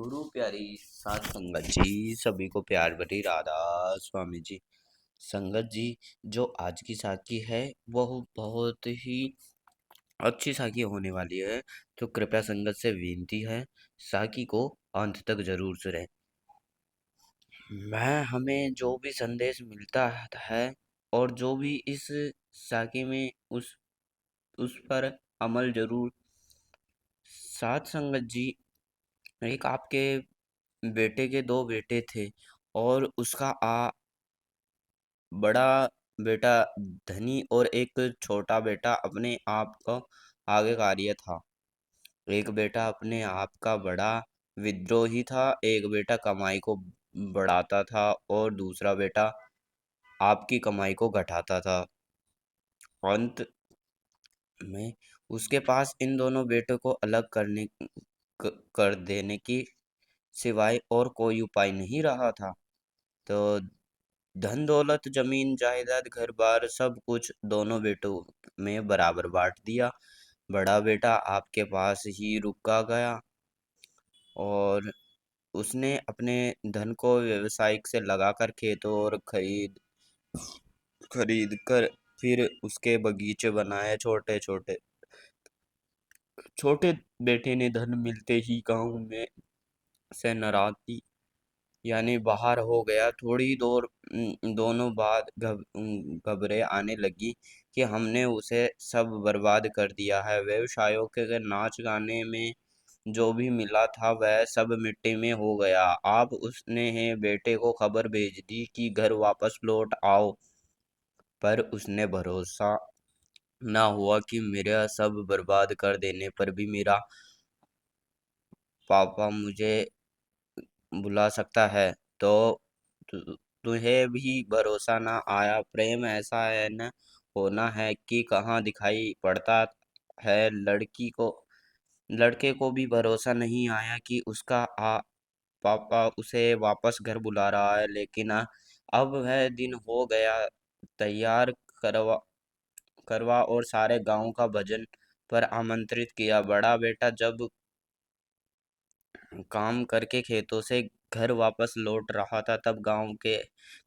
गुरु प्यारी साध संगत जी, सभी को प्यार भरी राधा स्वामी जी। संगत जी, जो आज की साखी है वह बहुत ही अच्छी साखी होने वाली है। तो कृपया संगत से विनती है, साखी को अंत तक जरूर सुने। मैं हमें जो भी संदेश मिलता है और जो भी इस साखी में उस पर अमल जरूर। साध संगत जी, एक आपके बेटे के दो बेटे थे और उसका बड़ा बेटा धनी और एक छोटा बेटा अपने आप का आज्ञाकारी था। एक बेटा अपने आप का बड़ा विद्रोही था, एक बेटा कमाई को बढ़ाता था और दूसरा बेटा आपकी कमाई को घटाता था। अंत में उसके पास इन दोनों बेटों को अलग कर देने की सिवाय और कोई उपाय नहीं रहा था। तो धन दौलत जमीन जायदाद घर बार सब कुछ दोनों बेटों में बराबर बांट दिया। बड़ा बेटा आपके पास ही रुका गया और उसने अपने धन को व्यवसायिक से लगाकर खेतों और खरीद कर फिर उसके बगीचे बनाए। छोटे छोटे छोटे बेटे ने धन मिलते ही गांव में से नाराजगी यानी बाहर हो गया। थोड़ी दूर दोनों बाद घबरे आने लगी कि हमने उसे सब बर्बाद कर दिया है। व्यवसायों के नाच गाने में जो भी मिला था वह सब मिट्टी में हो गया। आप उसने है बेटे को खबर भेज दी कि घर वापस लौट आओ, पर उसने भरोसा ना हुआ कि मेरा सब बर्बाद कर देने पर भी मेरा पापा मुझे बुला सकता है। तो तुझे भी भरोसा ना आया। प्रेम ऐसा है न होना है कि कहाँ दिखाई पड़ता है। लड़के को भी भरोसा नहीं आया कि उसका पापा उसे वापस घर बुला रहा है। लेकिन अब वह दिन हो गया। तैयार करवा करवा और सारे गांव का भजन पर आमंत्रित किया। बड़ा बेटा जब काम करके खेतों से घर वापस लौट रहा था, तब गांव के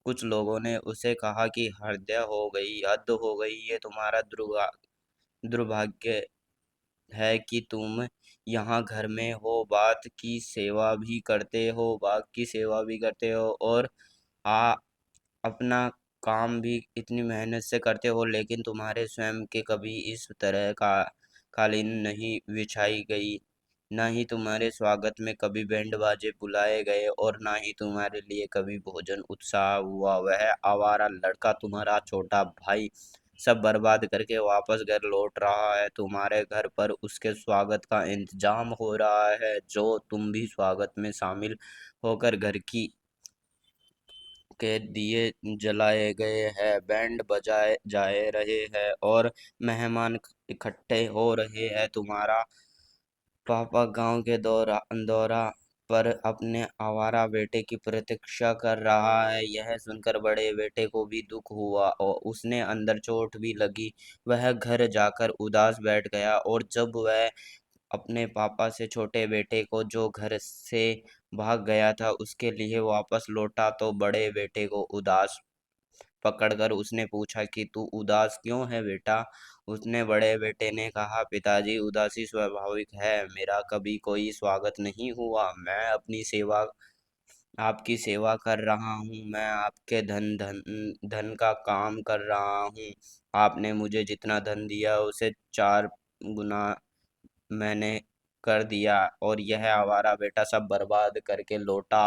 कुछ लोगों ने उसे कहा कि हद हो गई, ये तुम्हारा दुर्भाग्य है कि तुम यहाँ घर में हो, बाग की सेवा भी करते हो और आ अपना काम भी इतनी मेहनत से करते हो, लेकिन तुम्हारे स्वयं के कभी इस तरह का कालीन नहीं बिछाई गई, ना ही तुम्हारे स्वागत में कभी बैंड बाजे बुलाए गए और ना ही तुम्हारे लिए कभी भोजन उत्साह हुआ। वह आवारा लड़का, तुम्हारा छोटा भाई, सब बर्बाद करके वापस घर लौट रहा है। तुम्हारे घर पर उसके स्वागत का इंतजाम हो रहा है, जो तुम भी स्वागत में शामिल होकर घर की के दिए जलाए गए हैं, बैंड बजाए जाए रहे हैं और मेहमान इकट्ठे हो रहे हैं। तुम्हारा पापा गांव के दौरा पर अपने आवारा बेटे की प्रतीक्षा कर रहा है। यह सुनकर बड़े बेटे को भी दुख हुआ और उसने अंदर चोट भी लगी। वह घर जाकर उदास बैठ गया और जब वह अपने पापा से छोटे बेटे को जो घर से भाग गया था उसके लिए वापस लौटा, तो बड़े बेटे को उदास पकड़कर उसने पूछा कि तू उदास क्यों है बेटा। उसने बड़े बेटे ने कहा, पिताजी, उदासी स्वाभाविक है, मेरा कभी कोई स्वागत नहीं हुआ। मैं अपनी सेवा आपकी सेवा कर रहा हूँ, मैं आपके धन का काम कर रहा हूँ। आपने मुझे जितना धन दिया उसे 4 गुना मैंने कर दिया और यह आवारा बेटा सब बर्बाद करके लौटा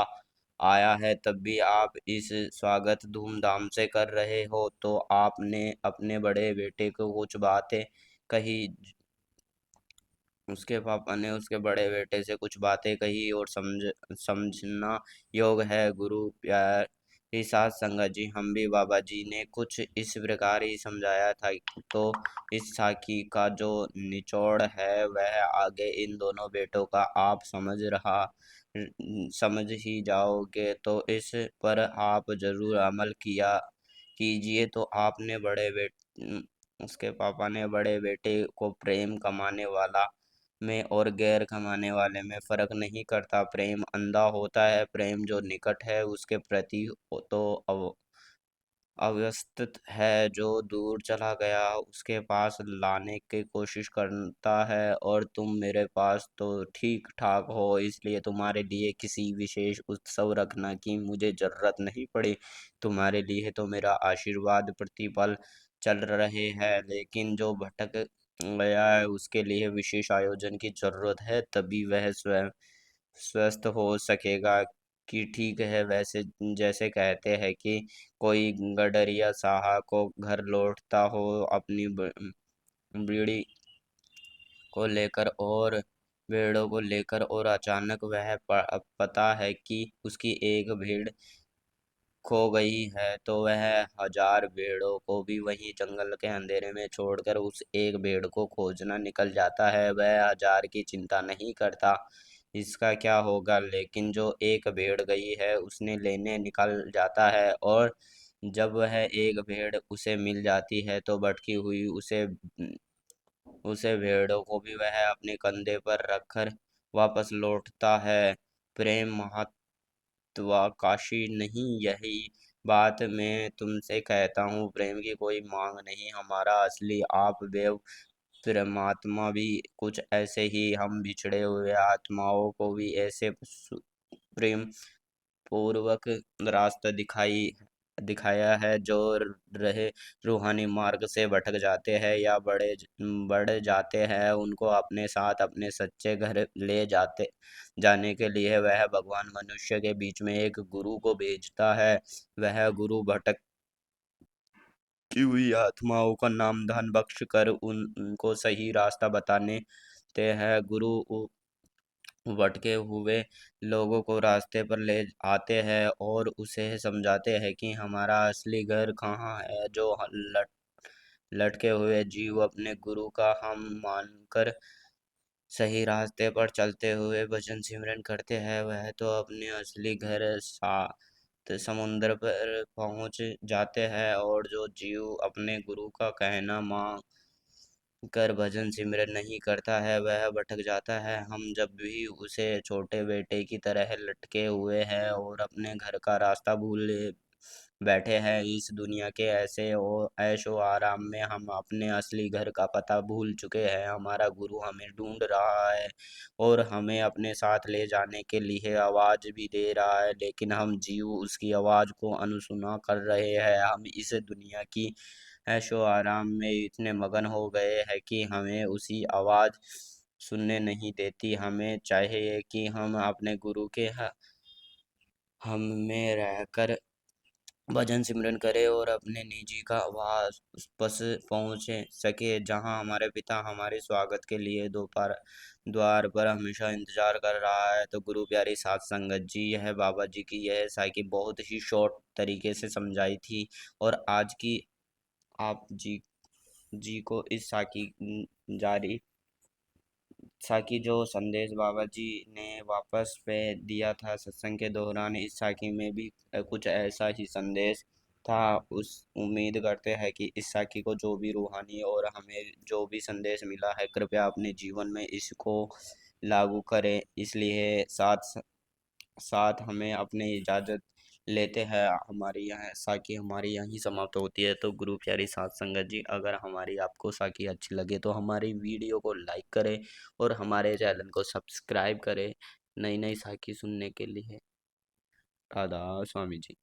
आया है। तब भी आप इस स्वागत धूमधाम से कर रहे हो। तो आपने अपने बड़े बेटे को कुछ बातें कही। उसके पापा ने उसके बड़े बेटे से कुछ बातें कही और समझना योग है। गुरु प्यारी साथ संगत जी, हम भी बाबा जी ने कुछ इस प्रकार ही समझाया था। तो इस साखी का जो निचोड़ है वह आगे इन दोनों बेटों का आप समझ ही जाओगे, तो इस पर आप जरूर अमल किया कीजिए। तो आपने उसके पापा ने बड़े बेटे को प्रेम कमाने वाला में और गैर कमाने वाले में फर्क नहीं करता। प्रेम अंधा होता है। प्रेम जो निकट है उसके प्रति तो अव्यवस्थित है, जो दूर चला गया उसके पास लाने की कोशिश करता है। और तुम मेरे पास तो ठीक ठाक हो, इसलिए तुम्हारे लिए किसी विशेष उत्सव रखना की मुझे जरूरत नहीं पड़ी। तुम्हारे लिए तो मेरा आशीर्वाद प्रतिपल चल रहे हैं, लेकिन जो भटक गया है उसके लिए विशेष आयोजन की जरूरत है, तभी वह स्वयं स्वस्थ हो सकेगा। कि ठीक है, वैसे जैसे कहते हैं कि कोई गडरिया साहा को घर लौटता हो अपनी बीड़ी को लेकर और भेड़ों को लेकर, और अचानक वह पता है कि उसकी एक भेड़ खो गई है, तो वह हजार भेड़ों को भी वहीं जंगल के अंधेरे में छोड़कर उस एक भेड़ को खोजना निकल जाता है। वह हजार की चिंता नहीं करता इसका क्या होगा, लेकिन जो एक भेड़ गई है उसने लेने निकल जाता है। और जब वह एक भेड़ उसे मिल जाती है तो भटकी हुई उसे भेड़ों को भी वह अपने कंधे पर रखकर वापस लौटता है। प्रेम महत्वाकांक्षी नहीं, यही बात मैं तुमसे कहता हूँ। प्रेम की कोई मांग नहीं, हमारा असली आप देव परमात्मा भी कुछ ऐसे ही हम बिछड़े हुए आत्माओं को भी ऐसे प्रेम पूर्वक रास्ता दिखाया है, जो रहे रूहानी मार्ग से भटक जाते हैं या बढ़ जाते हैं, उनको अपने साथ अपने सच्चे घर ले जाने के लिए वह भगवान मनुष्य के बीच में एक गुरु को भेजता है। वह गुरु भटकी हुई आत्माओं का नाम धन बख्श कर उनको सही रास्ता बताने ते हैं। गुरु भटके हुए लोगों को रास्ते पर ले आते हैं और उसे समझाते हैं कि हमारा असली घर कहाँ है। जो लटके हुए जीव अपने गुरु का हम मानकर सही रास्ते पर चलते हुए भजन सिमरन करते हैं, वह तो अपने असली घर सात समुद्र पर पहुंच जाते हैं। और जो जीव अपने गुरु का कहना मान कर भजन सिमरन नहीं करता है वह भटक जाता है। हम जब भी उसे छोटे बेटे की तरह लटके हुए हैं और अपने घर का रास्ता भूल बैठे हैं इस दुनिया के ऐसे और ऐशो आराम में, हम अपने असली घर का पता भूल चुके हैं। हमारा गुरु हमें ढूंढ रहा है और हमें अपने साथ ले जाने के लिए आवाज भी दे रहा है, लेकिन हम जीव उसकी आवाज को अनसुना कर रहे हैं। हम इस दुनिया की ऐशो आराम में इतने मगन हो गए हैं कि हमें उसकी आवाज सुनने नहीं देती। हमें चाहिए कि हम अपने गुरु के हम में रहकर भजन सिमरन करें और अपने निजी का आवाज उस बस पहुँच सके, जहाँ हमारे पिता हमारे स्वागत के लिए दोपहर द्वार पर हमेशा इंतजार कर रहा है। तो गुरु प्यारी साध संगत जी, यह बाबा जी की यह साखी बहुत ही शॉर्ट तरीके से समझाई थी। और आज की आप जी को इस साखी जारी साखी जो संदेश बाबा जी ने वापस पे दिया था सत्संग के दौरान, इस साखी में भी कुछ ऐसा ही संदेश था। उस उम्मीद करते हैं कि इस साखी को जो भी रूहानी और हमें जो भी संदेश मिला है, कृपया अपने जीवन में इसको लागू करें। इसलिए साथ साथ हमें अपनी इजाज़त लेते हैं। हमारी यहाँ साखी हमारी यहीं समाप्त होती है। तो गुरु प्यारी साध संगत जी, अगर हमारी आपको साखी अच्छी लगे तो हमारी वीडियो को लाइक करें और हमारे चैनल को सब्सक्राइब करें नई नई साखी सुनने के लिए। राधा स्वामी जी।